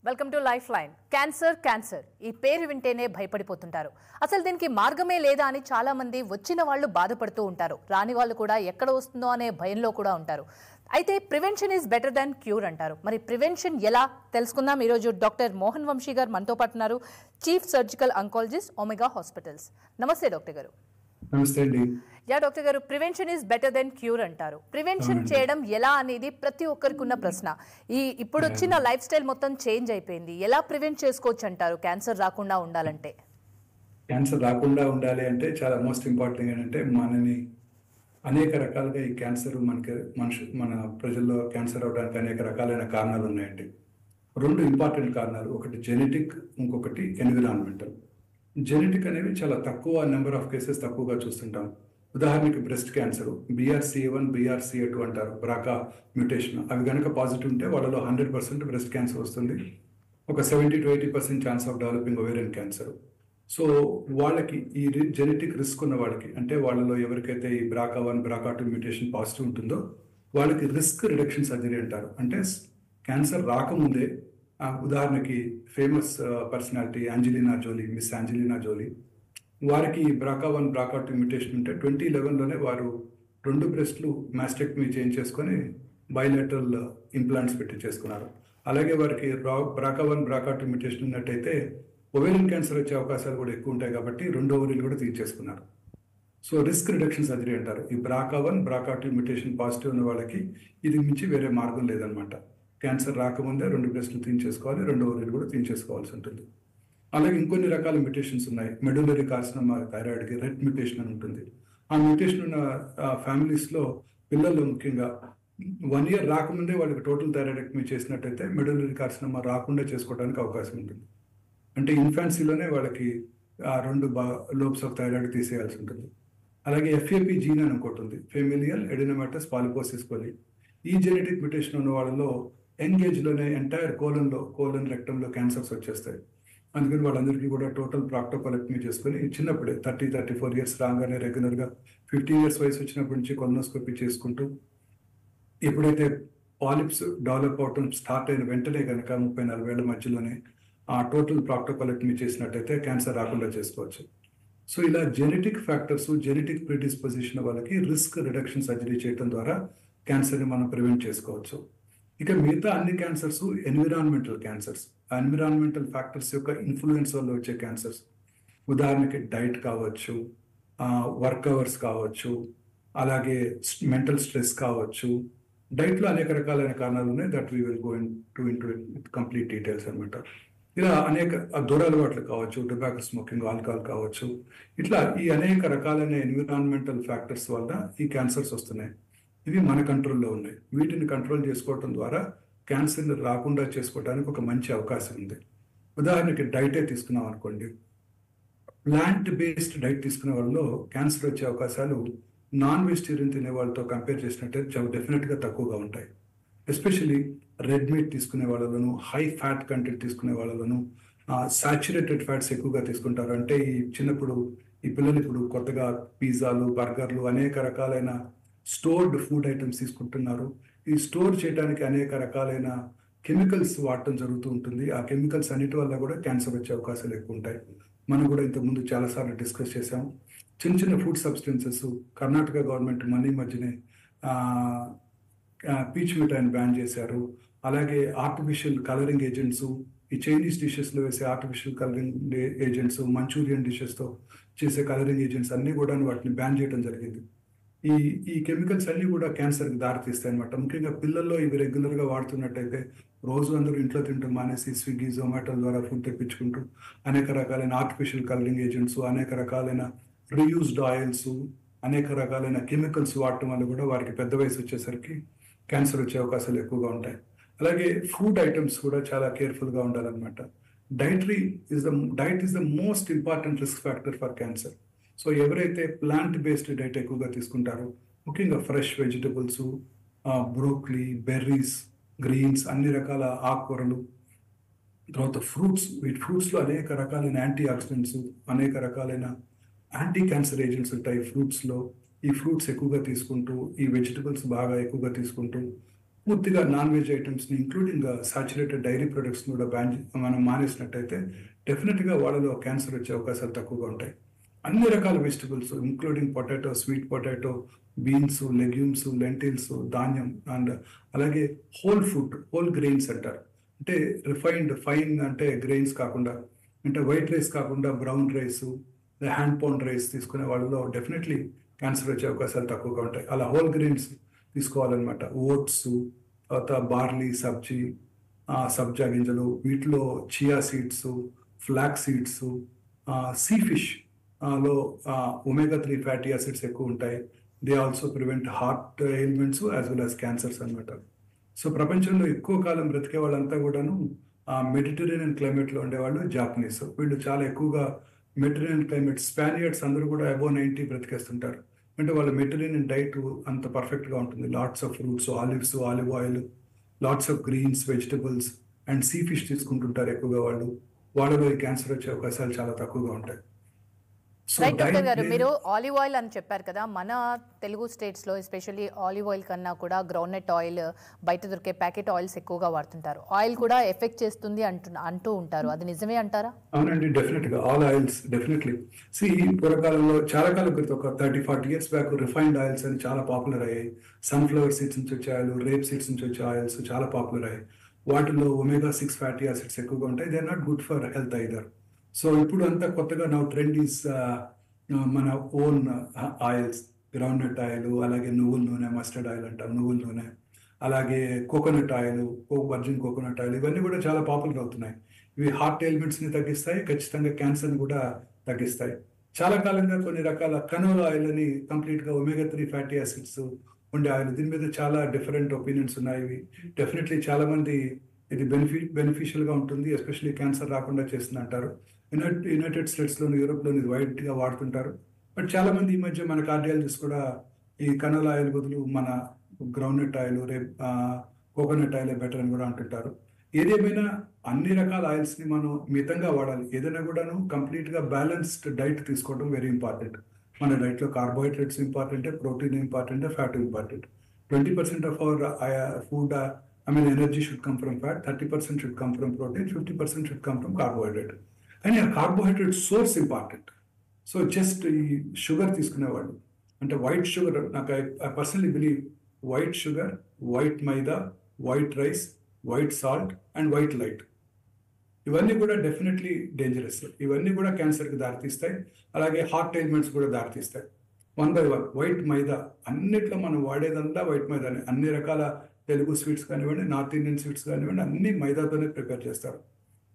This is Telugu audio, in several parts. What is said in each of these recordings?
Welcome to life line. Cancer ఈ పేరు వింటేనే భయపడిపోతుంటారు. అసలు దీనికి మార్గమే లేదా అని చాలా మంది వచ్చిన వాళ్ళు బాధపడుతూ ఉంటారు. రాని వాళ్ళు కూడా ఎక్కడ వస్తుందో అనే భయంలో కూడా ఉంటారు. అయితే prevention is better than cure అంటారు. మరి ప్రివెన్షన్ ఎలా తెలుసుకుందాం. ఈరోజు డాక్టర్ మోహన్ వంశీ గారు మనతో పాటు ఉన్నారు, chief surgical oncologist, omega hospitals. నమస్తే డాక్టర్ గారు. నమస్తే అండి. డాక్టర్ గారు, prevention is better than cure అంటారు. ప్రివెన్షన్ చేయడం ఎలా అనేది ప్రతి ఒక్కరికి ఉన్న ప్రశ్న. ఇప్పుడు వచ్చిన లైఫ్ స్టైల్ మొత్తం చేంజ్ అయిపోయింది. ఎలా ప్రివెంట్ చేసుకోవచ్చు అంటారు క్యాన్సర్ రాకుండా ఉండాలంటే? క్యాన్సర్ రాకుండా ఉండాలి అంటే చాలా మోస్ట్ ఇంపార్టెంట్ ఏంటంటే మనని అనేక రకాలుగా ఈ క్యాన్సర్ మన ప్రజల్లో క్యాన్సర్ అవడానికి అనేక రకాలైన కారణాలు ఉన్నాయండి. రెండు ఇంపార్టెంట్ కారణాలు, ఒకటి జెనెటిక్, ఇంకొకటి ఎన్విరాన్మెంటల్. జెనెటిక్ అనేవి చాలా తక్కువ నెంబర్ ఆఫ్ కేసెస్ తక్కువగా చూస్తుంటాం. ఉదాహరణకి బ్రెస్ట్ క్యాన్సర్ BRCA1 BRCA2 అంటారు, బ్రాకా మ్యూటేషన్. అవి కనుక పాజిటివ్ ఉంటే వాళ్ళలో 100% బ్రెస్ట్ క్యాన్సర్ వస్తుంది. ఒక 70 to 80% chance of developing ovarian cancer. So వాళ్ళకి ఈ జెనెటిక్ రిస్క్ ఉన్న వాళ్ళకి, అంటే వాళ్ళలో ఎవరికైతే ఈ BRCA1 BRCA2 మ్యూటేషన్ పాజిటివ్ ఉంటుందో వాళ్ళకి రిస్క్ రిడక్షన్ సర్జరీ అంటారు. అంటే క్యాన్సర్ రాకముందే, ఉదాహరణకి ఫేమస్ పర్సనాలిటీ మిస్ యాంజెలినా జోలీ, వారికి BRCA1 BRCA2 మ్యూటేషన్ ఉంటే 2011లోనే వారు 2 బ్రెస్ట్లు మాస్టెక్టమీ చేయించేసుకొని బైలేటరల్ ఇంప్లాంట్స్ పెట్టి చేసుకున్నారు. అలాగే వారికి BRCA1 BRCA2 మ్యూటేషన్ ఉన్నట్టయితే ఓవేరియన్ క్యాన్సర్ వచ్చే అవకాశాలు కూడా ఎక్కువ ఉంటాయి కాబట్టి 2 ఓవరీలు కూడా తీయించేసుకున్నారు. సో రిస్క్ రిడక్షన్ సర్జరీ అంటారు. ఈ BRCA1 BRCA2 మ్యూటేషన్ పాజిటివ్ ఉన్న వాళ్ళకి ఇది మించి వేరే మార్గం లేదనమాట. క్యాన్సర్ రాకముందే 2 బ్రెస్ట్లు తీయించేసుకోవాలి, 2 ఓవరీలు కూడా తీయించేసుకోవాల్సి ఉంటుంది. అలాగే ఇంకొన్ని రకాల మ్యూటేషన్స్ ఉన్నాయి. మెడులరీ కార్సినోమా థైరాయిడ్కి రెట్ మ్యూటేషన్ అని ఉంటుంది. ఆ మ్యూటేషన్ ఉన్న ఫ్యామిలీస్లో పిల్లల్లో ముఖ్యంగా 1 year రాకముందే వాళ్ళకి టోటల్ థైరాయిడెక్టమీ చేసినట్టయితే మెడులరీ కార్సినోమా రాకుండా చేసుకోవడానికి అవకాశం ఉంటుంది. అంటే ఇన్ఫాన్సీలోనే వాళ్ళకి 2 లోబ్స్ ఆఫ్ థైరాయిడ్ తీసేయాల్సి ఉంటుంది. అలాగే FAP జీన్ అని ఇంకోటి ఉంది, ఫెమిలియల్ ఎడినోమాటస్ పాలిపోసిస్ కోలి. ఈ జెనెటిక్ మ్యూటేషన్ ఉన్న వాళ్ళలో యంగ్ ఏజ్లోనే ఎంటైర్ కోలన్ రెక్టంలో క్యాన్సర్స్ వచ్చేస్తాయి. అందుకని వాళ్ళందరికీ కూడా టోటల్ ప్రాక్టోకోలెక్టమీ చేసుకుని చిన్నప్పుడే 34 years రాగానే రెగ్యులర్గా 15 years వయసు వచ్చినప్పటి నుంచి కొలనోస్కోపీ చేసుకుంటూ, ఎప్పుడైతే పాలిప్స్ డెవలప్ అవటం స్టార్ట్ అయిన వెంటనే కనుక 30-40 ఏళ్ల మధ్యలోనే ఆ టోటల్ ప్రాక్టోకోలెక్టమీ చేసినట్టయితే క్యాన్సర్ రాకుండా చేసుకోవచ్చు. సో ఇలా జెనెటిక్ ఫ్యాక్టర్స్, జెనెటిక్ ప్రిడిస్పోజిషన్ వాళ్ళకి రిస్క్ రిడక్షన్ సర్జరీ చేయడం ద్వారా క్యాన్సర్ని మనం ప్రివెంట్ చేసుకోవచ్చు. ఇక మిగతా అన్ని క్యాన్సర్స్ ఎన్విరాన్మెంటల్ క్యాన్సర్స్. ఆ ఎన్విరాన్మెంటల్ ఫ్యాక్టర్స్ యొక్క ఇన్ఫ్లుయెన్స్ వల్ల వచ్చే క్యాన్సర్స్, ఉదాహరణకి డైట్ కావచ్చు, వర్క్ అవర్స్ కావచ్చు, అలాగే మెంటల్ స్ట్రెస్ కావచ్చు. డైట్లో అనేక రకాలైన కారణాలు ఉన్నాయి, that we will go into complete details అనమాట. ఇలా అనేక దురలవాట్లు కావచ్చు, టొబాకో స్మోకింగ్, ఆల్కహాల్ కావచ్చు. ఇట్లా ఈ అనేక రకాలైన ఎన్విరాన్మెంటల్ ఫ్యాక్టర్స్ వల్ల ఈ క్యాన్సర్స్ వస్తున్నాయి. ఇవి మన కంట్రోల్లో ఉన్నాయి. వీటిని కంట్రోల్ చేసుకోవటం ద్వారా క్యాన్సర్ని రాకుండా చేసుకోవడానికి ఒక మంచి అవకాశం ఉంది. ఉదాహరణకి డైటే తీసుకున్నాం అనుకోండి, ప్లాంట్ బేస్డ్ డైట్ తీసుకునే వాళ్ళలో క్యాన్సర్ వచ్చే అవకాశాలు నాన్ వెజిటేరియన్ తినే వాళ్ళతో కంపేర్ చేసినట్టయితే చాలా డెఫినెట్గా తక్కువగా ఉంటాయి. ఎస్పెషలీ రెడ్ మీట్ తీసుకునే వాళ్ళలోను, హై ఫ్యాట్ కంటెంట్ తీసుకునే వాళ్ళలోను, సాచురేటెడ్ ఫ్యాట్స్ ఎక్కువగా తీసుకుంటారు. అంటే ఈ పిల్లలు ఇప్పుడు కొత్తగా పిజ్జాలు, బర్గర్లు, అనేక రకాలైన స్టోర్డ్ ఫుడ్ ఐటమ్స్ తీసుకుంటున్నారు. ఈ స్టోర్ చేయడానికి అనేక రకాలైన కెమికల్స్ వాడటం జరుగుతూ ఉంటుంది. ఆ కెమికల్స్ అన్నిటి వల్ల కూడా క్యాన్సర్ వచ్చే అవకాశాలు ఎక్కువ ఉంటాయి. మనం కూడా ఇంతకుముందు చాలాసార్లు డిస్కస్ చేసాం. చిన్న ఫుడ్ సబ్స్టెన్సెస్, కర్ణాటక గవర్నమెంట్ మధ్యనే పీచ్ మిఠాయిని బ్యాన్ చేశారు. అలాగే ఆర్టిఫిషియల్ కలరింగ్ ఏజెంట్స్, ఈ చైనీస్ డిషెస్లో వేసే ఆర్టిఫిషియల్ కలరింగ్ ఏజెంట్స్, మంచూరియన్ డిషెస్తో చేసే కలరింగ్ ఏజెంట్స్ అన్నీ కూడా వాటిని బ్యాన్ చేయడం జరిగింది. ఈ కెమికల్స్ అన్నీ కూడా క్యాన్సర్కి దారితీస్తాయి అనమాట. ముఖ్యంగా పిల్లల్లో ఇవి రెగ్యులర్గా వాడుతున్నట్టయితే, రోజు అందరూ ఇంట్లో తింటూ మానేసి స్విగ్గీ, జొమాటో ద్వారా ఫుడ్ తెప్పించుకుంటూ అనేక రకాలైన ఆర్టిఫిషియల్ కలరింగ్ ఏజెంట్స్, అనేక రకాలైన రీయూజ్డ్ ఆయిల్స్, అనేక రకాలైన కెమికల్స్ వాడటం వల్ల కూడా వారికి పెద్ద వయసు వచ్చేసరికి క్యాన్సర్ వచ్చే అవకాశాలు ఎక్కువగా ఉంటాయి. అలాగే ఫుడ్ ఐటమ్స్ కూడా చాలా కేర్ఫుల్గా ఉండాలన్నమాట. Diet is the most important risk factor for cancer. So ఎవరైతే ప్లాంట్ బేస్డ్ డైట్ ఎక్కువగా తీసుకుంటారో, ముఖ్యంగా fresh vegetables, broccoli, berries, greens, అన్ని రకాల ఆకుకూరలు, తర్వాత ఫ్రూట్స్. ఫ్రూట్స్లో అనేక రకాలైన యాంటీ ఆక్సిడెంట్స్, అనేక రకాలైన యాంటీ క్యాన్సర్ ఏజెంట్స్ ఉంటాయి ఫ్రూట్స్లో. ఈ ఫ్రూట్స్ ఎక్కువగా తీసుకుంటూ, ఈ వెజిటబుల్స్ బాగా ఎక్కువగా తీసుకుంటూ పూర్తిగా నాన్ వెజ్ ఐటమ్స్ని ఇంక్లూడింగ్ సాచురేటెడ్ డైరీ ప్రొడక్ట్స్ని కూడా మనం మానేసినట్టయితే డెఫినెట్గా వాళ్ళలో క్యాన్సర్ వచ్చే అవకాశాలు తక్కువగా ఉంటాయి. అన్ని రకాల vegetables including potato, sweet potato, beans, legumes, lentils, ధాన్యం అండ్ అలాగే హోల్ ఫుడ్, హోల్ గ్రెయిన్స్ అంటారు. అంటే ఫైన్ అంటే గ్రెయిన్స్ కాకుండా, అంటే వైట్ రైస్ కాకుండా brown rice, hand pound rice తీసుకునే వాళ్ళలో డెఫినెట్లీ క్యాన్సర్ వచ్చే అవకాశాలు తక్కువగా ఉంటాయి. అలా హోల్ గ్రెయిన్స్ తీసుకోవాలన్నమాట. ఓట్స్, తర్వాత బార్లీ, సబ్జా గింజలు, వీటిలో chia seeds, flax seeds, sea fish లో ఒమేగా 3 ఫ్యాటీ యాసిడ్స్ ఎక్కువ ఉంటాయి. They also prevent heart ailments as well as cancers అనమాట. సో ప్రపంచంలో ఎక్కువ కాలం బ్రతికే వాళ్ళంతా కూడాను మెడిటరేనియన్ క్లైమేట్లో ఉండేవాళ్ళు జాపనీస్. వీళ్ళు చాలా ఎక్కువగా మెడిటరేనియన్ క్లైమేట్, స్పానియర్డ్స్ అందరూ కూడా అబోవ్ 90 బ్రతికేస్తుంటారు. అంటే వాళ్ళ మెడిటరేనియన్ డైట్ అంత పర్ఫెక్ట్గా ఉంటుంది. Lots of fruits, olives, olive oil, lots of greens, vegetables and sea fish తీసుకుంటుంటారు ఎక్కువగా వాళ్ళు. వాళ్ళలో ఈ క్యాన్సర్ వచ్చే అవకాశాలు చాలా తక్కువగా ఉంటాయి. రైట్ డాక్టర్ గారు, మీరు ఆలివ్ ఆయిల్ అని చెప్పారు కదా, మన తెలుగు స్టేట్స్లో ఎస్పెషల్లీ ఆలివ్ ఆయిల్ కన్నా కూడా గ్రౌండ్నట్ ఆయిల్, బయట దొరికే ప్యాకెట్ ఆయిల్స్ ఎక్కువగా వాడుతుంటారు. ఆయిల్ కూడా ఎఫెక్ట్ చేస్తుంది అంటూ ఉంటారు, అది నిజమే అంటారా? అవునండి, డెఫినెట్గా ఆల్ ఆయిల్స్ డెఫినెట్లీ. పూర్వకాలంలో చాలా కాలం క్రితం, ఒక 30-40 ఇయర్స్ బ్యాక్, రిఫైన్డ్ ఆయిల్స్ అని చాలా పాపులర్ అయ్యాయి. సన్ఫ్లవర్ సీడ్స్ నుంచి వచ్చే ఆయిల్, రేప్ సీడ్స్ నుంచి వచ్చే ఆయిల్స్ చాలా పాపులర్ అయ్యాయి. వాటిలో ఒమేగా 6 ఫ్యాటీ యాసిడ్స్ ఎక్కువగా ఉంటాయి. They are not good for health either. So ఇప్పుడు అంతా కొత్తగా ట్రెండ్ ఈస్ మన ఓన్ ఆయిల్స్, గ్రౌండ్నట్ ఆయిల్, అలాగే నువ్వుల నూనె, మస్టర్డ్ ఆయిల్ అంటాం, నువ్వుల నూనె, అలాగే coconut oil, virgin coconut oil, ఇవన్నీ కూడా చాలా పాపులర్ అవుతున్నాయి. ఇవి హార్ట్ ఎయిల్మెంట్స్ని తగ్గిస్తాయి, ఖచ్చితంగా క్యాన్సర్ని కూడా తగ్గిస్తాయి. చాలా కాలంగా కొన్ని రకాల కనోలా ఆయిల్ అని కంప్లీట్గా ఒమేగా 3 ఫ్యాటీ యాసిడ్స్ ఉండే ఆయిల్, దీని మీద చాలా డిఫరెంట్ ఒపీనియన్స్ ఉన్నాయి. ఇవి డెఫినెట్లీ చాలా మంది ఇది బెనిఫిషియల్గా ఉంటుంది, ఎస్పెషల్లీ క్యాన్సర్ రాకుండా చేస్తుంది అంటారు. యునైటెడ్ స్టేట్స్లోని, యూరోప్లోని ఇది వైడ్గా వాడుతుంటారు. బట్ చాలా మంది ఈ మధ్య మన కార్డియాలజిస్ట్ కూడా ఈ కనోలా ఆయిల్ బదులు మన groundnut oil, coconut oil better అని కూడా అంటుంటారు. ఏదేమైనా అన్ని రకాల ఆయిల్స్ని మనం మితంగా వాడాలి. ఏదైనా కూడాను కంప్లీట్గా బ్యాలెన్స్డ్ డైట్ తీసుకోవడం వెరీ ఇంపార్టెంట్. మన డైట్లో carbohydrates important, protein important, fat important. 20% of our food, energy should come from fat, 30% should come from protein, 50% should come from carbohydrate. And a carbohydrate source important. So just ఈ షుగర్ తీసుకునేవాళ్ళు అంటే వైట్ షుగర్, నాకు I personally believe white sugar, white maida, white rice, white salt and white light, ఇవన్నీ కూడా డెఫినెట్లీ డేంజరస్. ఇవన్నీ కూడా క్యాన్సర్కి దారితీస్తాయి, అలాగే హార్ట్ ఎయిల్మెంట్స్ కూడా దారితీస్తాయి. 1 by 1 వైట్ మైదా, అన్నిట్లో మనం వాడేదంతా వైట్ మైదానే. అన్ని రకాల తెలుగు స్వీట్స్ కానివ్వండి, నార్త్ ఇండియన్ స్వీట్స్ కానివ్వండి, అన్ని మైదాతోనే ప్రిపేర్ చేస్తారు.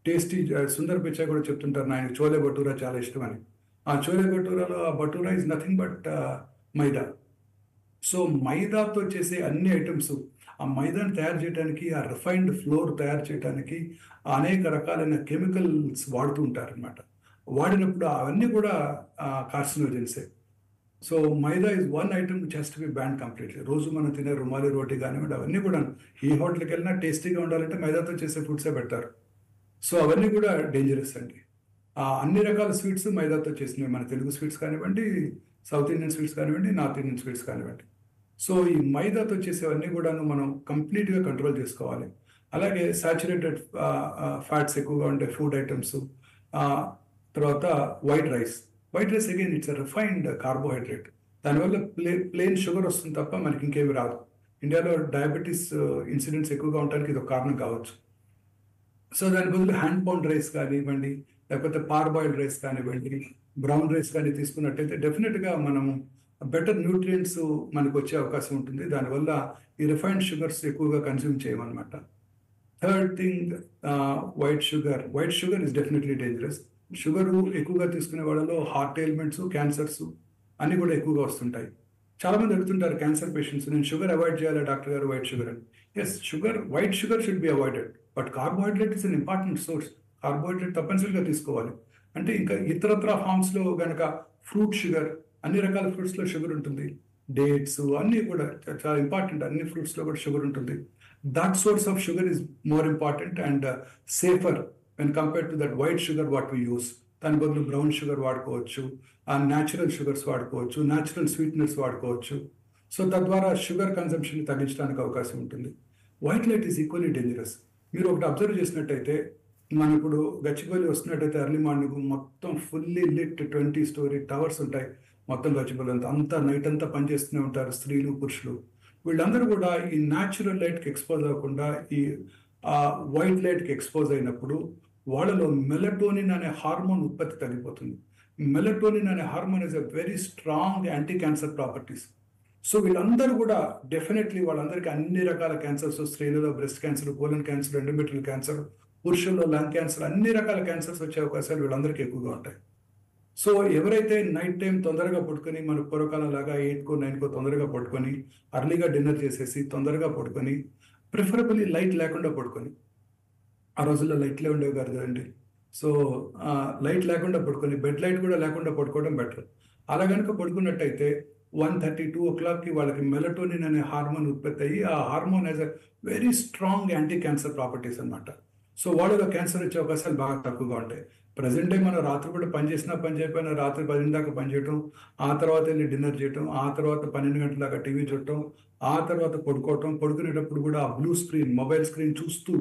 టేస్టీ, సుందర్ పిచ్చా కూడా చెప్తుంటారు, ఆయనకు చోలే భటూరా చాలా ఇష్టం అని. ఆ చోలే భటూరాలో ఆ bhatura is nothing but maida. So మైదాతో చేసే అన్ని ఐటమ్స్, ఆ మైదాని తయారు చేయడానికి, ఆ రిఫైన్డ్ ఫ్లోర్ తయారు చేయడానికి అనేక రకాలైన కెమికల్స్ వాడుతూ ఉంటారు అనమాట. వాడినప్పుడు అవన్నీ కూడా కార్సినోజెన్సే. So maida is one item which has to be ban completely. రోజు మనం తినే రుమాలి రోటీ కానివ్వండి, అవన్నీ కూడా ఏ హోటల్కి వెళ్ళినా టేస్టీగా ఉండాలంటే మైదాతో చేసే ఫుడ్సే పెడతారు. సో అవన్నీ కూడా డేంజరస్ అండి. అన్ని రకాల స్వీట్స్ మైదాతో చేసినవి, మన తెలుగు స్వీట్స్ కానివ్వండి, సౌత్ ఇండియన్ స్వీట్స్ కానివ్వండి, నార్త్ ఇండియన్ స్వీట్స్ కానివ్వండి. సో ఈ మైదాతో చేసేవన్నీ కూడాను మనం కంప్లీట్గా కంట్రోల్ చేసుకోవాలి. అలాగే సాచురేటెడ్ ఫ్యాట్స్ ఎక్కువగా ఉండే ఫుడ్ ఐటమ్స్, తర్వాత white rice again it's refined carbohydrate. దానివల్ల ప్లెయిన్ షుగర్ వస్తుంది తప్ప మనకి ఇంకేమి రాదు. ఇండియాలో డయాబెటీస్ ఇన్సిడెంట్స్ ఎక్కువగా ఉండడానికి ఇది ఒక కారణం కావచ్చు. సో దాని బదులు హ్యాండ్ పౌండ్ రైస్ కానివ్వండి, లేకపోతే పార్బాయిల్డ్ రైస్ కానివ్వండి, బ్రౌన్ రైస్ కానీ తీసుకున్నట్టయితే డెఫినెట్గా మనం బెటర్ న్యూట్రియంట్స్ మనకు వచ్చే అవకాశం ఉంటుంది. దానివల్ల ఈ రిఫైన్డ్ షుగర్స్ ఎక్కువగా కన్స్యూమ్ చేయమన్నమాట. Third thing, white sugar is definitely dangerous. Sugar ఎక్కువగా తీసుకునే వాళ్ళలో హార్ట్ ఎయిల్మెంట్స్, క్యాన్సర్స్ అన్నీ కూడా ఎక్కువగా వస్తుంటాయి. చాలా మంది అడుగుతుంటారు క్యాన్సర్ పేషెంట్స్, నేను షుగర్ అవాయిడ్ చేయాలి డాక్టర్ గారు, వైట్ షుగర్ అని. Yes, white sugar should be avoided, but carbohydrate is an important source. Carbohydrate తప్పనిసరిగా తీసుకోవాలి. అంటే ఇంకా ఇతరత్ర ఫార్మ్స్లో కనుక ఫ్రూట్ షుగర్, అన్ని రకాల ఫ్రూట్స్లో షుగర్ ఉంటుంది, డేట్స్ అన్నీ కూడా చాలా ఇంపార్టెంట్, అన్ని ఫ్రూట్స్లో కూడా షుగర్ ఉంటుంది. That source of sugar is more important and safer when compared to that white sugar what we use. దాని బదులు బ్రౌన్ షుగర్ వాడుకోవచ్చు, న్యాచురల్ షుగర్స్ వాడుకోవచ్చు, న్యాచురల్ స్వీట్నెస్ వాడుకోవచ్చు. సో తద్వారా షుగర్ కన్సంప్షన్ తగ్గించడానికి అవకాశం ఉంటుంది. White light is equally dangerous. మీరు ఒకటి అబ్జర్వ్ చేసినట్టయితే, మనం ఇప్పుడు గచ్చిబౌలి వస్తున్నట్టయితే ఎర్లీ మార్నింగ్ మొత్తం ఫుల్లీ లిట్ 20 స్టోరీ టవర్స్ ఉంటాయి. మొత్తం గచ్చిబౌలి అంతా నైట్ అంతా పనిచేస్తూనే ఉంటారు స్త్రీలు పురుషులు. వీళ్ళందరూ కూడా ఈ న్యాచురల్ లైట్కి ఎక్స్పోజ్ అవ్వకుండా ఈ వైట్ లైట్కి ఎక్స్పోజ్ అయినప్పుడు వాళ్ళలో మెలటోనిన్ అనే హార్మోన్ ఉత్పత్తి తగ్గిపోతుంది. మెలటోనిన్ అనే hormone is a very strong anti cancer properties. So వీళ్ళందరూ కూడా డెఫినెట్లీ వాళ్ళందరికీ అన్ని రకాల క్యాన్సర్స్, స్త్రీలలో breast cancer, colon cancer, endometrial cancer, పురుషుల్లో లంగ్ క్యాన్సర్, అన్ని రకాల క్యాన్సర్స్ వచ్చే అవకాశాలు వీళ్ళందరికీ ఎక్కువగా ఉంటాయి. సో ఎవరైతే నైట్ టైం తొందరగా పడుకొని, మన పూర్వకాలం లాగా 8కో 9కో తొందరగా పడుకొని అర్లీగా డిన్నర్ చేసేసి తొందరగా పడుకొని, ప్రిఫరబుల్లీ లైట్ లేకుండా పడుకొని, ఆ రోజుల్లో లైట్లే ఉండేవి కాదు కదండి. సో లైట్ లేకుండా పడుకొని, బెడ్ లైట్ కూడా లేకుండా పడుకోవడం బెటర్. అలా కనుక పడుకున్నట్టయితే 1:30, 2 o'clockకి వాళ్ళకి మెలటోనిన్ అనే హార్మోన్ ఉత్పత్తి అయ్యి, ఆ hormone as a very strong anti cancer properties అనమాట. సో వాళ్ళలో క్యాన్సర్ వచ్చే అవకాశాలు బాగా తక్కువగా ఉంటాయి. ప్రజెంట్ డే మనం రాత్రి కూడా పని చేసినా పని చేయకపోయినా రాత్రి 10 దాకా పని చేయటం, ఆ తర్వాత వెళ్ళి డిన్నర్ చేయటం, ఆ తర్వాత 12 గంటల దాకా టీవీ చూడటం, ఆ తర్వాత పడుకోవటం, పడుకునేటప్పుడు కూడా ఆ బ్లూ స్క్రీన్, మొబైల్ స్క్రీన్ చూస్తూ,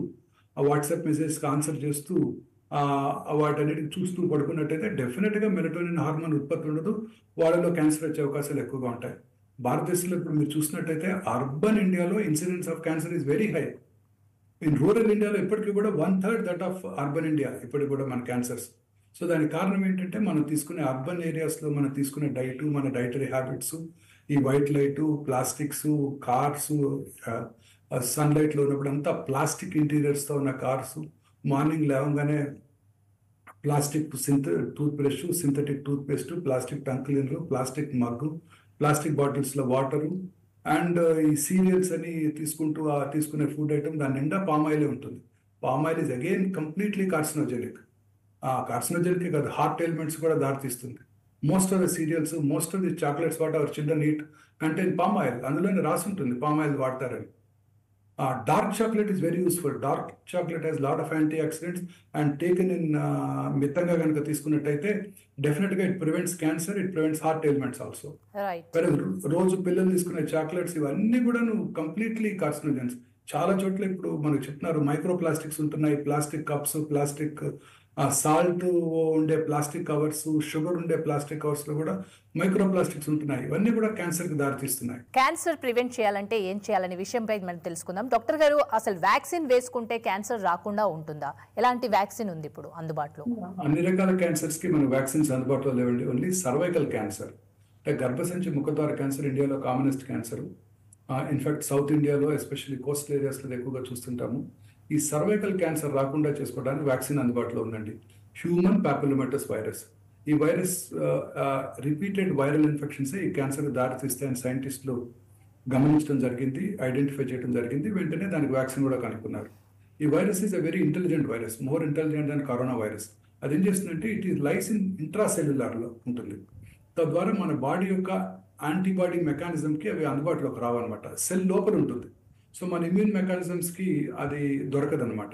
ఆ వాట్సాప్ మెసేజ్కి ఆన్సర్ చేస్తూ, వాటన్నిటికి చూస్తూ పడుకున్నట్టయితే డెఫినెట్గా మెలటోనిన్ హార్మోన్ ఉత్పత్తి ఉండదు. వాళ్ళలో క్యాన్సర్ వచ్చే అవకాశాలు ఎక్కువగా ఉంటాయి. భారతదేశంలో ఇప్పుడు మీరు చూసినట్టయితే అర్బన్ ఇండియాలో incidence of cancer is very high. In rural ఇండియాలో ఇప్పటికీ కూడా 1/3 దట్ ఆఫ్ అర్బన్ ఇండియా ఇప్పటికి కూడా మన క్యాన్సర్స్. సో దానికి కారణం ఏంటంటే మనం తీసుకునే అర్బన్ ఏరియాస్లో మనం తీసుకునే డైటు, మన డైటరీ హ్యాబిట్స్, ఈ వైట్ లైటు, ప్లాస్టిక్స్, కార్స్, సన్లైట్లో ఉన్నప్పుడు అంతా ప్లాస్టిక్ ఇంటీరియర్స్తో ఉన్న కార్స్, మార్నింగ్ లేవగానే plastic tooth brush, synthetic tooth paste, plastic tongue cleaner, plastic mug, plastic బాటిల్స్లో వాటరు, అండ్ ఈ సీరియల్స్ అని తీసుకుంటూ తీసుకునే ఫుడ్ ఐటమ్ దాని నిండా పామాయిలే ఉంటుంది. Palm oil is again completely carcinogenic. Carcinogenic కాదు, హార్ట్ ఎలిమెంట్స్ కూడా దారితీస్తుంది. Most of the cereals, most of the chocolates what our children eat contain palm oil. అందులోనే రాసి ఉంటుంది పామాయిల్ వాడతారని. Dark chocolate is very useful. Dark chocolate has lot of antioxidants and taken in మితంగా కనుక తీసుకున్నట్టయితే డెఫినెట్గా it prevents cancer, it prevents heart elements also. రోజు పిల్లలు తీసుకునే చాక్లెట్స్ ఇవన్నీ కూడా కంప్లీట్లీ కార్సినోజన్స్. చాలా చోట్ల ఇప్పుడు మనకు చెప్తున్నారు మైక్రో ప్లాస్టిక్స్ ఉంటున్నాయి. ప్లాస్టిక్ కప్స్, ప్లాస్టిక్ సాల్ట్ ఉండే ప్లాస్టిక్ కవర్స్, షుగర్ ఉండే ప్లాస్టిక్ కవర్స్ లో కూడా మైక్రో ప్లాస్టిక్స్ ఉంటున్నాయి. ఇవన్నీ కూడా క్యాన్సర్ కి దారితీస్తున్నాయి. క్యాన్సర్ ప్రివెంట్ చేయాలంటే ఏం చేయాలనే విషయంపై మనం తెలుసుకుందాం. డాక్టర్ గారు, అసలు వ్యాక్సిన్ వేసుకుంటే క్యాన్సర్ రాకుండా ఉంటుందా? ఎలాంటి వ్యాక్సిన్ ఉంది ఇప్పుడు అందుబాటులో? అన్ని రకాల క్యాన్సర్స్ కి మన వ్యాక్సిన్స్ అందుబాటులో లేవండి. ఓన్లీ సర్వైకల్ క్యాన్సర్ అంటే గర్భసంచి ముఖద్వార క్యాన్సర్ ఇండియాలో కామనెస్ట్ క్యాన్సర్. ఇన్ఫాక్ట్ సౌత్ ఇండియాలో ఎస్పెషల్లీ కోస్టల్ ఏరియాస్లో ఎక్కువగా చూస్తుంటాము. ఈ సర్వైకల్ క్యాన్సర్ రాకుండా చేసుకోవడానికి వ్యాక్సిన్ అందుబాటులో ఉందండి. Human papillomatous virus. ఈ వైరస్ రిపీటెడ్ వైరల్ ఇన్ఫెక్షన్స్ ఈ క్యాన్సర్ దారితీస్తాయని సైంటిస్టులు గమనించడం జరిగింది, ఐడెంటిఫై చేయడం జరిగింది. వెంటనే దానికి వ్యాక్సిన్ కూడా కనుక్కున్నారు. ఈ virus is a very intelligent virus, more intelligent than corona virus. అది ఏం చేస్తుందంటే ఇట్ ఈస్ లైస్ ఇన్ ఇంట్రాసెల్యులర్లో ఉంటుంది. తద్వారా మన బాడీ యొక్క యాంటీబాడీ మెకానిజంకి అవి అందుబాటులోకి రావన్నమాట. సెల్ లోపల ఉంటుంది. సో మన ఇమ్యూన్ మెకానిజమ్స్కి అది దొరకదనమాట.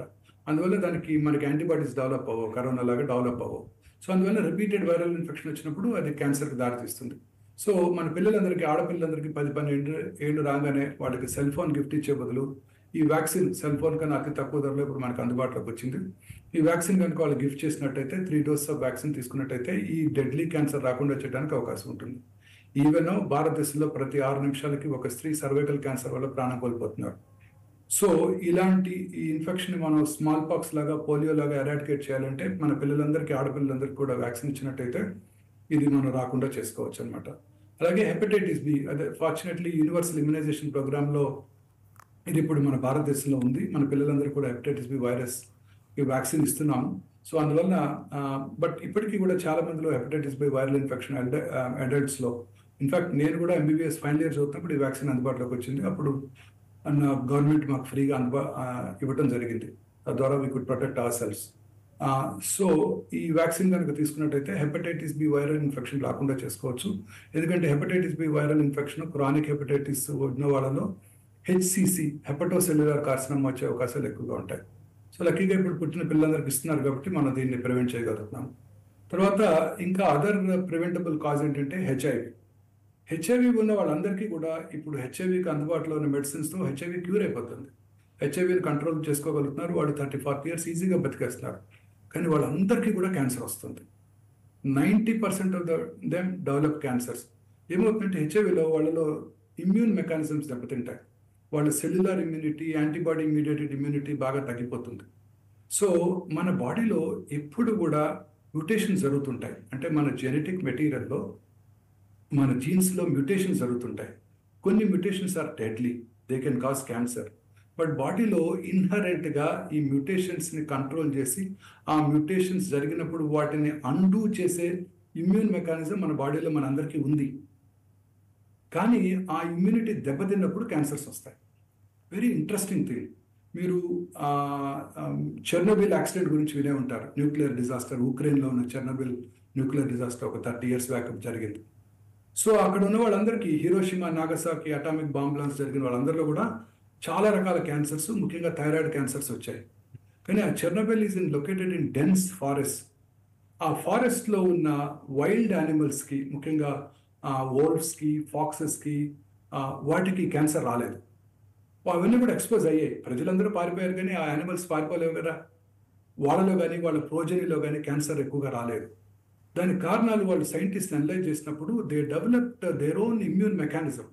అందువల్ల దానికి మనకి యాంటీబాడీస్ డెవలప్ అవ్వవు, కరోనా లాగా డెవలప్ అవ్వవు. సో అందువల్ల రిపీటెడ్ వైరల్ ఇన్ఫెక్షన్ వచ్చినప్పుడు అది క్యాన్సర్కి దారితీస్తుంది. సో మన పిల్లలందరికీ, ఆడపిల్లలందరికీ 10-12 ఏళ్ళు రాగానే వాళ్ళకి సెల్ ఫోన్ గిఫ్ట్ ఇచ్చే బదులు ఈ వ్యాక్సిన్ సెల్ ఫోన్ కన్నా అతి తక్కువ ధరలో ఇప్పుడు మనకు అందుబాటులోకి వచ్చింది. ఈ వ్యాక్సిన్ కనుక వాళ్ళు గిఫ్ట్ చేసినట్టయితే 3 doses ఆఫ్ వ్యాక్సిన్ తీసుకున్నట్టయితే ఈ డెడ్లీ క్యాన్సర్ రాకుండా చేయడానికి అవకాశం ఉంటుంది. ఈవెన్ భారతదేశంలో ప్రతి 6 నిమిషాలకి ఒక స్త్రీ సర్వైకల్ క్యాన్సర్ వల్ల ప్రాణం కోల్పోతున్నారు. సో ఇలాంటి ఈ ఇన్ఫెక్షన్ మనం స్మాల్ పాక్స్ లాగా, పోలియో లాగా ఎరాడికేట్ చేయాలంటే మన పిల్లలందరికీ, ఆడపిల్లలందరికీ కూడా వ్యాక్సిన్ ఇచ్చినట్టయితే ఇది మనం రాకుండా చేసుకోవచ్చు అనమాట. అలాగే హెపటైటిస్ బి, అదే ఫార్చునేట్లీ యూనివర్సల్ ఇమ్యునైజేషన్ ప్రోగ్రాంలో ఇది ఇప్పుడు మన భారతదేశంలో ఉంది. మన పిల్లలందరూ కూడా హెపటైటిస్ బి వైరస్ ఈ వ్యాక్సిన్ ఇస్తున్నాము. సో అందువల్ల బట్ ఇప్పటికీ కూడా చాలా మందిలో హెపటైటిస్ బి వైరల్ ఇన్ఫెక్షన్ అడల్ట్స్లో. ఇన్ఫాక్ట్ నేను కూడా MBBS ఫైనల్ ఇయర్ చదువుతున్నప్పుడు ఈ వ్యాక్సిన్ అందుబాటులోకి వచ్చింది. అప్పుడు గవర్నమెంట్ మాకు ఫ్రీగా ఇవ్వటం జరిగింది. తద్వారా we could protect our cells. So ఈ వ్యాక్సిన్ కనుక తీసుకున్నట్టయితే హెపటైటిస్ బి వైరల్ ఇన్ఫెక్షన్ రాకుండా చేసుకోవచ్చు. ఎందుకంటే hepatitis B viral infection chronic hepatitis ఉన్న వాళ్ళలో HCC, హెపటోసెల్యులర్ కార్సినోమా వచ్చే అవకాశాలు ఎక్కువగా ఉంటాయి. సో లక్కీగా ఇప్పుడు పుట్టిన పిల్లలందరికీ ఇస్తున్నారు కాబట్టి మనం దీన్ని ప్రివెంట్ చేయగలుగుతున్నాం. తర్వాత ఇంకా అదర్ ప్రివెంటబుల్ కాజ్ ఏంటంటే హెచ్ఐవి ఉన్న వాళ్ళందరికీ కూడా ఇప్పుడు హెచ్ఐవికి అందుబాటులో ఉన్న మెడిసిన్స్తో హెచ్ఐవి క్యూర్ అయిపోతుంది. హెచ్ఐవిని కంట్రోల్ చేసుకోగలుగుతున్నారు, వాళ్ళు 30-40 ఇయర్స్ ఈజీగా బతికేస్తున్నారు. కానీ వాళ్ళందరికీ కూడా క్యాన్సర్ వస్తుంది. 90% ఆఫ్ దెమ్ డెవలప్ క్యాన్సర్స్. ఏమవుతుందంటే హెచ్ఐవిలో వాళ్ళలో ఇమ్యూన్ మెకానిజమ్స్ దెబ్బతింటాయి. వాళ్ళ సెల్యులర్ ఇమ్యూనిటీ, యాంటీబాడీ ఇమ్యూనిటెడ్ ఇమ్యూనిటీ బాగా తగ్గిపోతుంది. సో మన బాడీలో ఎప్పుడు కూడా మ్యూటేషన్స్ జరుగుతుంటాయి. అంటే మన జెనెటిక్ మెటీరియల్లో, మన జీన్స్లో మ్యూటేషన్స్ జరుగుతుంటాయి. కొన్ని mutations are deadly, they can cause cancer. But బాడీలో ఇన్హరెంట్గా ఈ మ్యూటేషన్స్ని కంట్రోల్ చేసి, ఆ మ్యూటేషన్స్ జరిగినప్పుడు వాటిని అండూ చేసే ఇమ్యూన్ మెకానిజం మన బాడీలో మనందరికీ ఉంది. కానీ ఆ ఇమ్యూనిటీ దెబ్బతిన్నప్పుడు క్యాన్సర్స్ వస్తాయి. Very interesting thing. మీరు చెర్నోబిల్ యాక్సిడెంట్ గురించి వినే ఉంటారు. న్యూక్లియర్ డిజాస్టర్, ఉక్రెయిన్లో ఉన్న చెర్నోబిల్ న్యూక్లియర్ డిజాస్టర్ ఒక 30 years బ్యాక్ జరిగింది. సో అక్కడ ఉన్న వాళ్ళందరికీ, Hiroshima, Nagasaki atomic bomb blast జరిగిన వాళ్ళందరిలో కూడా చాలా రకాల క్యాన్సర్స్, ముఖ్యంగా థైరాయిడ్ క్యాన్సర్స్ వచ్చాయి. కానీ ఆ Chernobyl is located in dense forest. ఆ ఫారెస్ట్లో ఉన్న వైల్డ్ యానిమల్స్కి, ముఖ్యంగా వోల్ఫ్స్కి, ఫాక్సెస్కి, వాటికి క్యాన్సర్ రాలేదు. అవన్నీ కూడా ఎక్స్పోజ్ అయ్యాయి. ప్రజలందరూ పారిపోయారు, కానీ ఆ యానిమల్స్ పారిపోలేవు కదా. వాళ్ళలో కానీ వాళ్ళ ప్రోజనీలో కానీ క్యాన్సర్ ఎక్కువగా రాలేదు. దానికి కారణాలు వాళ్ళు సైంటిస్ట్ అనలైజ్ చేసినప్పుడు, they developed their own immune mechanism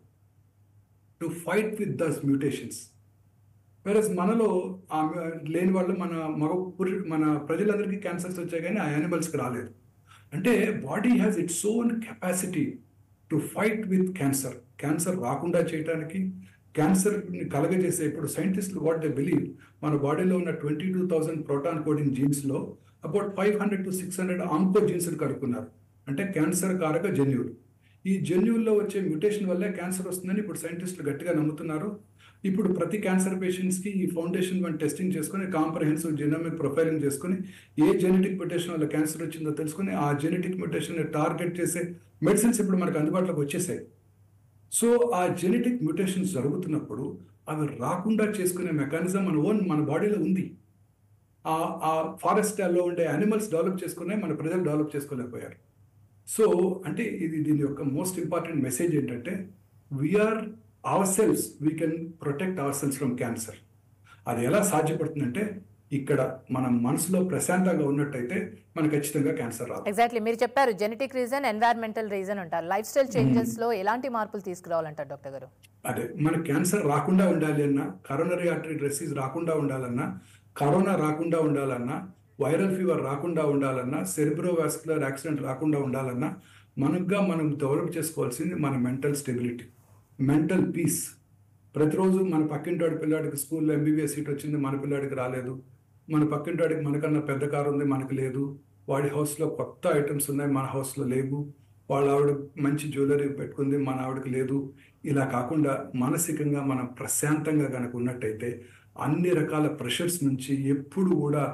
to fight with those mutations. Versus మనలో లేని వాళ్ళు, మన ప్రజలందరికీ క్యాన్సర్స్ వచ్చాయి, కానీ ఆ యానిమల్స్కి రాలేదు. అంటే body has its own capacity to fight with cancer. Cancer రాకుండా చేయడానికి, క్యాన్సర్ని కలగజేసే, ఇప్పుడు సైంటిస్టులు వాట్ దే బిలీవ్, మన బాడీలో ఉన్న 22,000 ప్రోటాన్ కోడింగ్ జీన్స్లో అబౌట్ 500 to 600 ఆంకో జీన్స్ని కనుక్కున్నారు. అంటే క్యాన్సర్ కారక జన్యువులు. ఈ జన్యువుల్లో వచ్చే మ్యూటేషన్ వల్లే క్యాన్సర్ వస్తుందని ఇప్పుడు సైంటిస్టులు గట్టిగా నమ్ముతున్నారు. ఇప్పుడు ప్రతి క్యాన్సర్ పేషెంట్స్కి ఈ ఫౌండేషన్ వన్ టెస్టింగ్ చేసుకుని, కాంప్రహెన్సివ్ జెనోమిక్ ప్రొఫైలింగ్ చేసుకుని, ఏ జెనెటిక్ మ్యూటేషన్ వల్ల క్యాన్సర్ వచ్చిందో తెలుసుకుని, ఆ జెనెటిక్ మ్యూటేషన్ని టార్గెట్ చేసే మెడిసిన్స్ ఇప్పుడు మనకు అందుబాటులోకి వచ్చేసాయి. సో ఆ జెనెటిక్ మ్యూటేషన్స్ జరుగుతున్నప్పుడు అవి రాకుండా చేసుకునే మెకానిజం మన బాడీలో ఉంది. ఆ ఫారెస్ట్లో ఉండే యానిమల్స్ డెవలప్ చేసుకునే మన ప్రజలు డెవలప్ చేసుకోలేకపోయారు. సో అంటే దీని యొక్క మోస్ట్ ఇంపార్టెంట్ మెసేజ్ ఏంటంటే, we are our cells, we can protect our cells from cancer. అది ఎలా సాధ్యపడుతుందంటే, ఇక్కడ మనం మనసులో ప్రశాంతంగా ఉన్నట్టయితే మనకు ఖచ్చితంగా క్యాన్సర్ రాదు. ఎగ్జాక్ట్లీ, మీరు చెప్పారు జెనెటిక్ రీజన్, ఎన్వైరన్మెంటల్ రీజన్ అంటారు. లైఫ్ స్టైల్ చేంజెస్ లో ఎలాంటి మార్పులు తీసుకురావాలంటారు డాక్టర్ గారు? అదే, మన క్యాన్సర్ రాకుండా ఉండాలి అన్నా, కరోనరీ ఆర్టరీ డిసీజ్ రాకుండా ఉండాలన్నా, కరోనా రాకుండా ఉండాలన్నా, వైరల్ ఫీవర్ రాకుండా ఉండాలన్నా, సెరిబ్రోవాస్కులర్ యాక్సిడెంట్ రాకుండా ఉండాలన్నా, మనం డెవలప్ చేసుకోవాల్సింది మన మెంటల్ స్టెబిలిటీ, మెంటల్ పీస్. ప్రతిరోజు మన పక్కింటి పిల్లాడికి స్కూల్లో MBBS సీట్ వచ్చింది, మన పిల్లాడికి రాలేదు. మన పక్కింటి మనకన్నా పెద్ద కారు ఉంది, మనకు లేదు. వాడి హౌస్లో కొత్త ఐటమ్స్ ఉన్నాయి, మన హౌస్లో లేవు. వాళ్ళ ఆవిడ మంచి జ్యువెలరీ పెట్టుకుంది, మన ఆవిడకి లేదు. ఇలా కాకుండా మానసికంగా మనం ప్రశాంతంగా కనుక ఉన్నట్టయితే, అన్ని రకాల ప్రెషర్స్ నుంచి ఎప్పుడు కూడా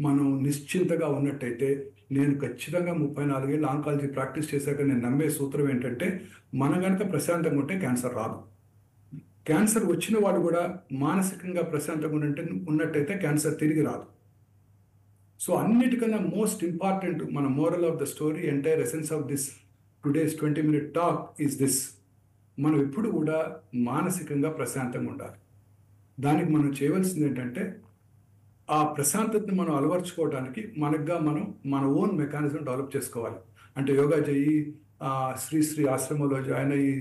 మనం నిశ్చింతగా ఉన్నట్టయితే, నేను ఖచ్చితంగా 34 ఏళ్ళు ఆంకాలజీ ప్రాక్టీస్ చేశాక నేను నమ్మే సూత్రం ఏంటంటే, మనం కనుక ప్రశాంతంగా ఉంటే క్యాన్సర్ రాదు. క్యాన్సర్ వచ్చిన వాడు కూడా మానసికంగా ప్రశాంతంగా ఉన్నట్టయితే క్యాన్సర్ తిరిగి రాదు. సో అన్నిటికన్నా మోస్ట్ ఇంపార్టెంట్, మన moral of the story, entire essence of this today's 20-minute talk is this: మనం ఎప్పుడు కూడా మానసికంగా ప్రశాంతంగా ఉండాలి. దానికి మనం చేయవలసింది ఏంటంటే, ఆ ప్రశాంతతను మనం అలవర్చుకోవడానికి మనం మన ఓన్ మెకానిజం డెవలప్ చేసుకోవాలి. అంటే యోగా చేయి, శ్రీ ఆశ్రమంలో జాయిన్ అయ్యి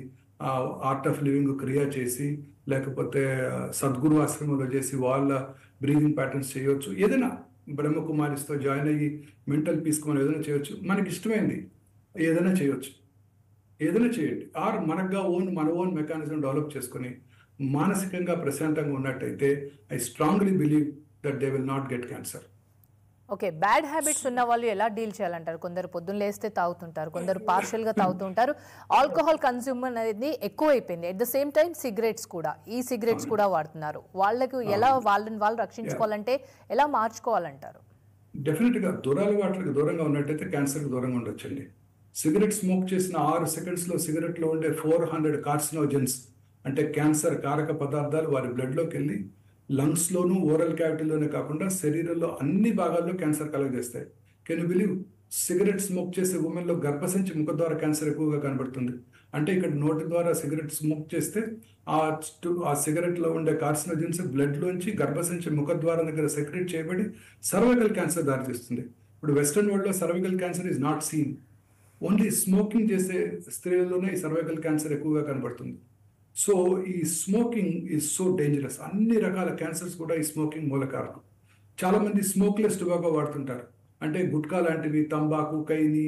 ఆర్ట్ ఆఫ్ లివింగ్ క్రియ చేసి, లేకపోతే సద్గురు ఆశ్రమంలో చేసి వాళ్ళ బ్రీదింగ్ ప్యాటర్న్స్ చేయవచ్చు. ఏదైనా బ్రహ్మకుమారిస్తో జాయిన్ అయ్యి మెంటల్ పీస్కి మనం ఏదైనా చేయొచ్చు. మనకి ఇష్టమైంది ఏదైనా చేయొచ్చు, ఏదైనా చేయండి. ఆర్ మన ఓన్ మెకానిజం డెవలప్ చేసుకుని మానసికంగా ప్రశాంతంగా ఉన్నట్టయితే, I strongly believe that they will not get cancer. Okay, bad habits ఉన్న వాళ్ళు ఎలా డీల్ చేయాలంటారు? కొందరు పొద్దున్న లేస్తే తాగుతుంటారు, కొందరు పార్షియల్గా తాగుతుంటారు. ఆల్కహాల్ కన్స్యూమ్ అనేది ఎక్కువైపోయింది. At the same time cigarettes కూడా వాడుతున్నారు. వాళ్ళకు ఎలా వాళ్ళు రక్షించుకోవాలంటే ఎలా మార్చుకోవాలంటారు? డెఫినెట్గా దురలవాట్లకు దూరంగా ఉన్నట్టయితే క్యాన్సర్కి దూరంగా ఉండొచ్చండి. సిగరెట్ స్మోక్ చేసిన 6 secondsలో సిగరెట్లో ఉండే 400 కార్సినోజెన్స్, అంటే క్యాన్సర్ కారక పదార్థాలు వారి బ్లడ్లోకి వెళ్ళి లంగ్స్లోను, ఓరల్ క్యావిటీలోనే కాకుండా శరీరంలో అన్ని భాగాల్లో క్యాన్సర్ కలగజేస్తాయి. Can you believe? Cigarette smoke చేసే ఉమెన్లో గర్భసంచి ముఖద్వార క్యాన్సర్ ఎక్కువగా కనబడుతుంది. అంటే ఇక్కడ నోటి ద్వారా సిగరెట్ స్మోక్ చేస్తే ఆ సిగరెట్లో ఉండే కార్సినోజన్స్ బ్లడ్లోంచి గర్భసంచి ముఖద్వారం దగ్గర సెక్రెట్ చేయబడి సర్వైకల్ క్యాన్సర్ దారితీస్తుంది. ఇప్పుడు వెస్ట్రన్ వరల్డ్లో cervical cancer is not seen. Only smoking చేసే స్త్రీలలోనే ఈ సర్వైకల్ క్యాన్సర్ ఎక్కువగా కనబడుతుంది. సో ఈ స్మోకింగ్ ఈజ్ సో డేంజరస్. అన్ని రకాల క్యాన్సర్స్ కూడా ఈ స్మోకింగ్ మూల కారణం. చాలామంది స్మోక్లెస్ టొబాకో వాడుతుంటారు. అంటే గుట్కా లాంటివి, తంబాకు, కైని,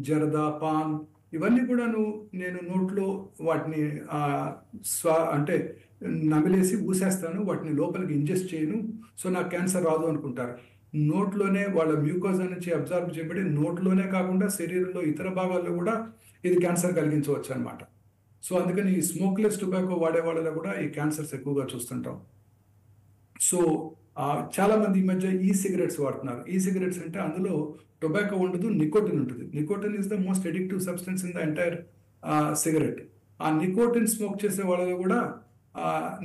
జరదా, పాన్ ఇవన్నీ కూడాను నేను నోట్లో వాటిని అంటే నమిలేసి ఊసేస్తాను, వాటిని లోపలికి ఇంజెస్ట్ చేయను, సో నాకు క్యాన్సర్ రాదు అనుకుంటారు. నోట్లోనే వాళ్ళ మ్యూకోజా నుంచి అబ్జర్వ్ చేయబడి నోట్లోనే కాకుండా శరీరంలో ఇతర భాగాల్లో కూడా ఇది క్యాన్సర్ కలిగించవచ్చు అనమాట. సో అందుకని ఈ స్మోక్లెస్ టొబాకో వాడే వాళ్ళలో కూడా ఈ క్యాన్సర్స్ ఎక్కువగా చూస్తుంటాం. సో చాలా మంది ఈ మధ్య ఈ సిగరెట్స్ వాడుతున్నారు. ఈ సిగరెట్స్ అంటే అందులో టొబాకో ఉండదు, నికోటిన్ ఉంటుంది. Nicotine is the most addictive substance in the entire cigarette. ఆ నికోటిన్ స్మోక్ చేసే వాళ్ళలో కూడా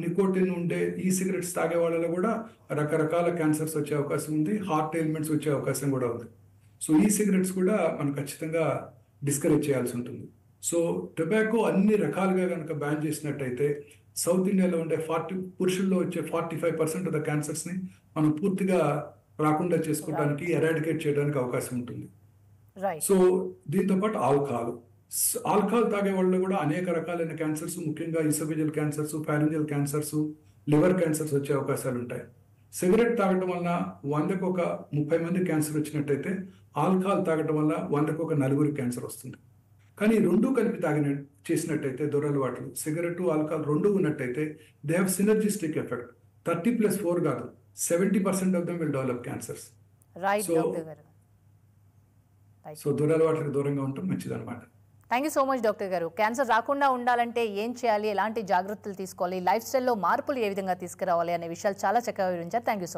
నికోటిన్ ఉండే ఈ సిగరెట్స్ తాగే వాళ్ళలో కూడా రకరకాల క్యాన్సర్స్ వచ్చే అవకాశం ఉంది, హార్ట్ ఎయిల్మెంట్స్ వచ్చే అవకాశం కూడా ఉంది. సో ఈ సిగరెట్స్ కూడా మనం ఖచ్చితంగా డిస్కరేజ్ చేయాల్సి ఉంటుంది. సో టొబాకో అన్ని రకాలుగా కనుక బ్యాన్ చేసినట్టయితే సౌత్ ఇండియాలో ఉండే పురుషుల్లో వచ్చే 45% ఆఫ్ ద క్యాన్సర్స్ని మనం పూర్తిగా రాకుండా చేసుకోవడానికి, ఎరాడికేట్ చేయడానికి అవకాశం ఉంటుంది. సో దీంతో పాటు ఆల్కహాల్ తాగే వాళ్ళు కూడా అనేక రకాలైన క్యాన్సర్స్, ముఖ్యంగా oesophageal cancers, pharyngeal cancers, liver cancers వచ్చే అవకాశాలు ఉంటాయి. సిగరెట్ తాగడం వల్ల 100కు ఒక 30 మంది క్యాన్సర్ వచ్చినట్టయితే ఆల్కహాల్ తాగడం వల్ల 100కు ఒక 4 క్యాన్సర్ వస్తుంది. కానీ రెండూ కలిపి చేసినట్టయితే దురలవాట్లు, సిగరెట్, ఆల్కహాల్ రెండూ ఉన్నట్టయితే దే హ్యావ్ సినర్జిస్టిక్ ఎఫెక్ట్. 30+4 కాదు, 70% of them will develop cancers. So దురలవాట్లకు దూరంగా ఉండటం మంచిది అనమాట. Thank you so much doctor గారు. క్యాన్సర్ రాకుండా ఉండాలంటే ఏం చేయాలి, ఎలాంటి జాగ్రత్తలు తీసుకోవాలి, లైఫ్ స్టైల్లో మార్పులు ఏ విధంగా తీసుకురావాలి అనే విషయాలు చాలా చక్కగా వివరించారు. Thank you so much.